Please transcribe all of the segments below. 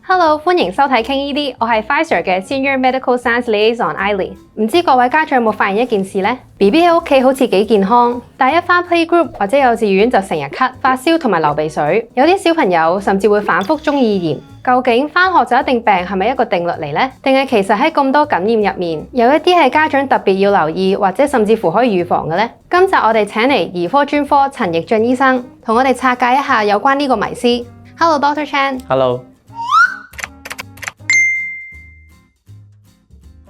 Hello， 歡迎收睇傾醫啲，我係 Pfizer 嘅 Senior Medical Science Liaison Eileen。唔知各位家長有冇發現一件事呢？ BB 喺屋企好似幾健康，但一返 playgroup 或者幼稚園就成日咳、發燒同埋流鼻水，有啲小朋友甚至會反覆中耳炎。究竟返學就一定病係咪一個定律嚟呢？定係其實喺咁多感染入面，有一啲係家長特別要留意，或者甚至乎可以預防嘅呢？今集我哋請嚟兒科專科陳奕峻醫生，同我哋拆解一下有關呢個迷思。Hello Dr. Chan。Hello。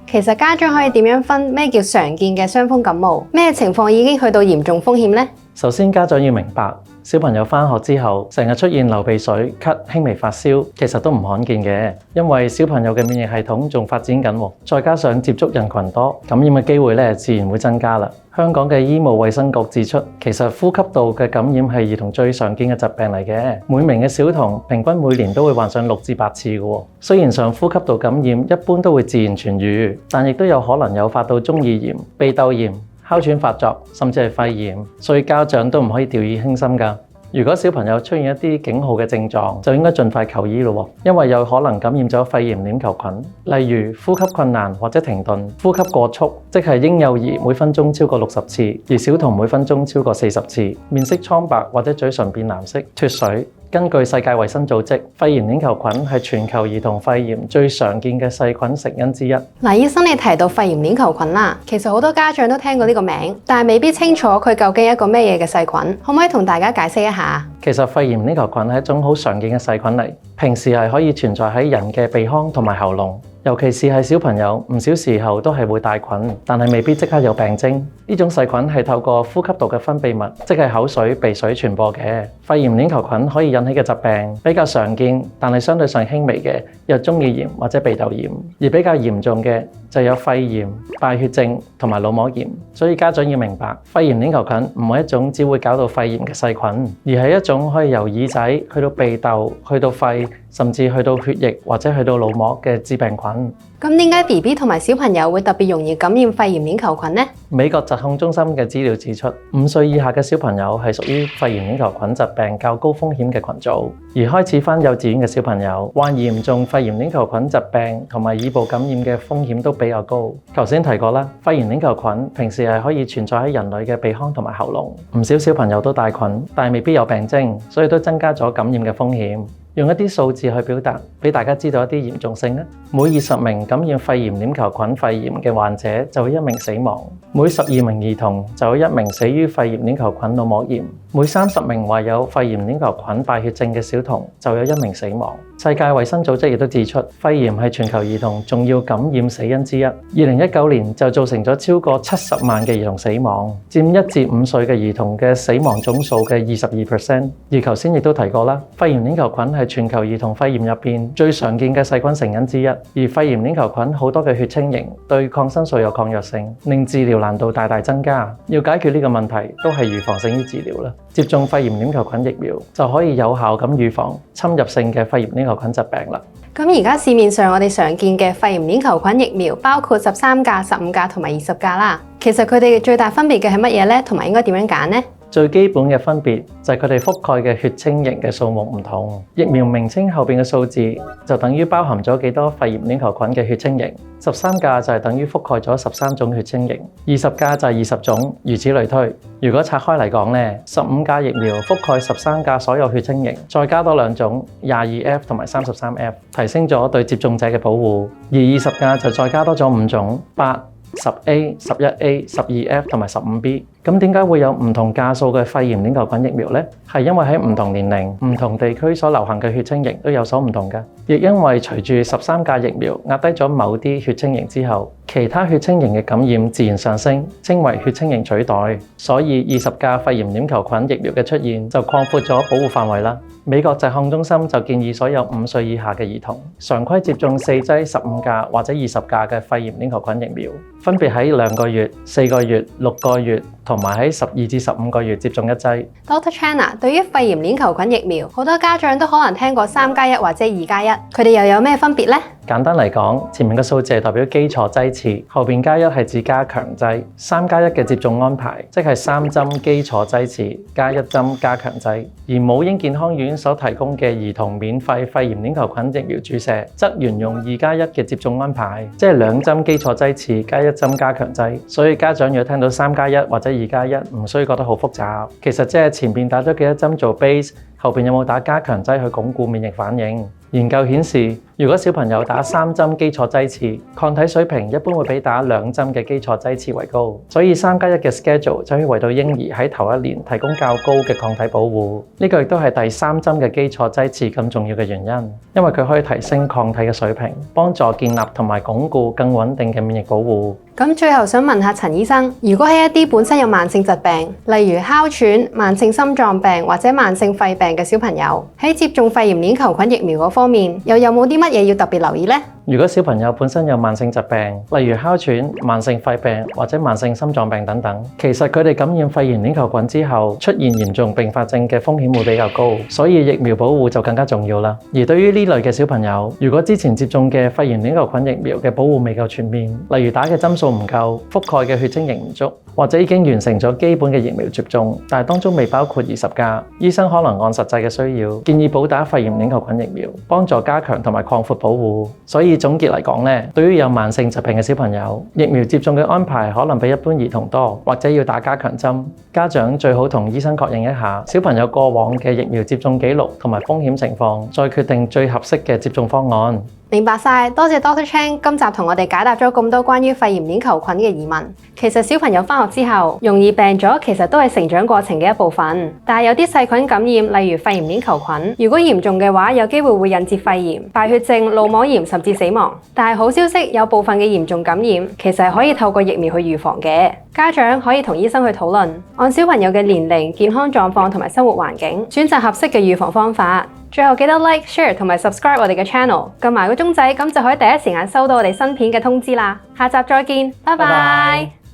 其實家長可以點樣分咩叫常見嘅傷風感冒？咩情況已經去到嚴重風險呢？首先，家長要明白，小朋友返學之後成日出現流鼻水、咳、輕微發燒，其實都唔罕見嘅，因為小朋友嘅免疫系統仲發展緊，再加上接觸人群多，感染嘅機會自然會增加啦。香港嘅醫務衛生局指出，其實呼吸道嘅感染係兒童最常見嘅疾病嚟嘅，每名嘅小童平均每年都會患上6至8次嘅。雖然上呼吸道感染一般都會自然痊癒，但亦都有可能誘發到中耳炎、鼻竇炎、哮喘發作，甚至係肺炎，所以家長都唔可以掉以輕心㗎。如果小朋友出現一啲警號嘅症狀，就應該盡快求醫咯，因為有可能感染咗肺炎鏈球菌，例如呼吸困難或者停頓、呼吸過速，即係嬰幼兒每分鐘超過60次，而小童每分鐘超過40次，面色蒼白或者嘴唇變藍色、脫水。根據世界衛生組織，肺炎鏈球菌係全球兒童肺炎最常見嘅細菌成因之一。醫生你提到肺炎鏈球菌啦，其實好多家長都聽過呢個名，但係未必清楚佢究竟係一個咩嘢嘅細菌，可唔可以同大家解釋一下？其實肺炎鏈球菌係一種好常見嘅細菌嚟，平時係可以存在喺人嘅鼻腔同埋喉嚨。尤其是係小朋友，唔少時候都係會帶菌，但係未必即刻有病徵。呢種細菌係透過呼吸道嘅分泌物，即係口水、鼻水傳播嘅。肺炎鏈球菌可以引起嘅疾病比較常見，但係相對上輕微嘅有中耳炎或者鼻竇炎，而比較嚴重嘅就有肺炎、敗血症同埋腦膜炎。所以家長要明白，肺炎鏈球菌唔係一種只會搞到肺炎嘅細菌，而係一種可以由耳仔去到鼻竇、去到肺，甚至去到血液或者去到腦膜嘅致病菌。咁點解 BB 同埋小朋友會特別容易感染肺炎鏈球菌呢？美國疾控中心嘅資料指出，5歲以下嘅小朋友係屬於肺炎鏈球菌疾病較高風險嘅群組，而開始返幼稚園嘅小朋友患嚴重肺炎鏈球菌疾病同埋耳部感染嘅風險都比較高。頭先提過啦，肺炎鏈球菌平時係可以存在喺人類嘅鼻腔同埋喉嚨，唔少小朋友都帶菌，但係未必有病徵，所以都增加咗感染嘅風險。用一啲數字去表達，俾大家知道一啲嚴重性。每20名感染肺炎鏈球菌肺炎嘅患者就會1名死亡，每12名兒童就會1名死於肺炎鏈球菌腦膜炎，每30名患有肺炎鏈球菌敗血症嘅小童就有1名死亡。世界衛生組織亦都指出，肺炎係全球兒童重要感染死因之一。2019年就造成咗超過70萬嘅兒童死亡，佔1至5歲嘅兒童嘅死亡總數嘅22%。而頭先亦都提過啦，肺炎鏈球菌係全球兒童肺炎入邊最常見嘅細菌成因之一，而肺炎鏈球菌好多嘅血清型對抗生素有抗藥性，令治療難度大大增加。要解決呢個問題，都係預防勝於治療啦。接種肺炎鏈球菌疫苗就可以有效咁預防侵入性嘅肺炎鏈球菌疾病啦。咁而家市面上我哋常見嘅肺炎鏈球菌疫苗包括13價、15價同埋20價啦。其實佢哋最大分別嘅係乜嘢呢？同埋應該點樣揀呢？最基本嘅分別就係佢哋覆蓋嘅血清型嘅數目唔同，疫苗名稱後邊嘅數字就等於包含咗幾多肺炎鏈球菌嘅血清型。13價就係等於覆蓋咗13種血清型，20價就係20種，如此類推。如果拆開嚟講咧，15價疫苗覆蓋13價所有血清型，再加多2種22F 同埋33F， 提升咗對接種者嘅保護。而20價就再加多咗5種8、10A、11A、12F 同埋15B。咁點解會有唔同價數嘅肺炎鏈球菌疫苗呢？係因為喺唔同年齡、唔同地區所流行嘅血清型都有所唔同㗎。亦因為隨住13價疫苗壓低咗某啲血清型之後，其他血清型嘅感染自然上升，稱為血清型取代。所以20價肺炎鏈球菌疫苗嘅出現就擴闊咗保護範圍啦。美國疾控中心就建議所有5歲以下嘅兒童常規接種4劑15價或者20價嘅肺炎鏈球菌疫苗，分別喺2個月、4個月、6個月同埋喺12至15個月接種1劑。Dr. Chan， 對於肺炎鏈球菌疫苗，好多家長都可能聽過3+1或者2+1，佢哋又有咩分別呢？簡單嚟講，前面嘅數字係代表基礎劑次，後邊加1係指加強劑。3+1嘅接種安排，即係3針基礎劑次加1針加強劑。而母嬰健康院所提供嘅兒童免費肺炎鏈球菌疫苗注射，則沿用2+1嘅接種安排，即係2針基礎劑次加1針加強劑。所以家長如果聽到3+1或者2+1，唔需要覺得好複雜。其實即係前邊打咗幾多針做 base，後邊有冇打加強劑去鞏固免疫反應。研究顯示，如果小朋友打3針基礎劑次，抗體水平一般會比打2針嘅基礎劑次為高。所以3+1嘅 schedule 就可以為到嬰兒喺頭1年提供較高嘅抗體保護。呢個亦都係第3針嘅基礎劑次咁重要嘅原因，因為佢可以提升抗體嘅水平，幫助建立同埋鞏固更穩定嘅免疫保護。咁最後想問下陳醫生，如果係一啲本身有慢性疾病，例如哮喘、慢性心臟病或者慢性肺病嘅小朋友，喺接種肺炎鏈球菌疫苗嗰方面，又有冇啲乜嘢要特別留意呢？如果小朋友本身有慢性疾病，例如哮喘、慢性肺病或者慢性心臟病等等，其實佢哋感染肺炎鏈球菌之後出現嚴重併發症嘅風險會比較高，所以疫苗保護就更加重要啦。而對於呢類嘅小朋友，如果之前接種嘅肺炎鏈球菌疫苗嘅保護未夠全面，例如打嘅針數唔夠，覆蓋嘅血清型唔足，或者已經完成咗基本嘅疫苗接種，但係當中未包括20價，醫生可能按實際嘅需要建議補打肺炎鏈球菌疫苗，幫助加強同埋擴闊保護。所以總結嚟講咧，對於有慢性疾病嘅小朋友，疫苗接種嘅安排可能比一般兒童多，或者要打加強針。家長最好同醫生確認一下小朋友過往嘅疫苗接種記錄同埋風險情況，再決定最合適嘅接種方案。明白晒，多謝 Dr. Chang 今集同我哋解答咗咁多關於肺炎鏈球菌嘅疑問。其實小朋友返學之後容易病咗，其實都係成長過程嘅一部分。但係有啲細菌感染，例如肺炎鏈球菌，如果嚴重嘅話，有機會引致肺炎、敗血症、腦膜炎甚至死亡。但係好消息，有部分嘅嚴重感染其實係可以透過疫苗去預防嘅。家長可以同醫生去討論，按小朋友嘅年齡、健康狀況同埋生活環境，選擇合適嘅預防方法。最後記得 like、share 同埋 subscribe 我哋嘅 channel， 撳埋個鐘仔，咁就可以第一時間收到我哋新片嘅通知啦。下集再見，拜拜。